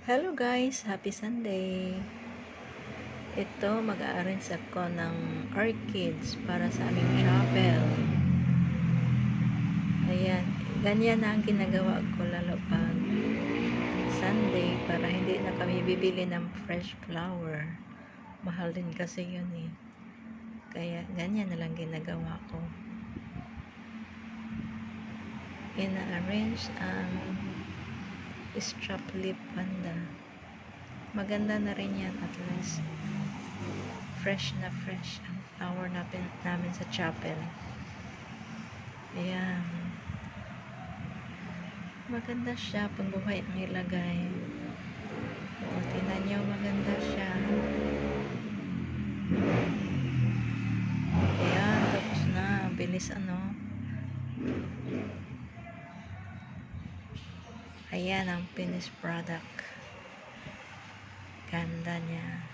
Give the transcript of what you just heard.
Hello guys, happy Sunday. Ito, mag-a-arrange ako ng orchids para sa aming chapel. Ayan, ganyan na ang ginagawa ko lalo pag Sunday para hindi na kami bibili ng fresh flower. Mahal din kasi yun eh. Kaya ganyan na lang ginagawa ko. Ina-arrange ang strap lip panda. Maganda na rin yan, at least fresh na fresh ang flower namin sa chapel. Ayan, maganda siya pag buhay ang ilagay. O, tingnan nyo, maganda siya. Ayan, tapos na. Bilis ano. Ayan ang finished product. Ganda niya.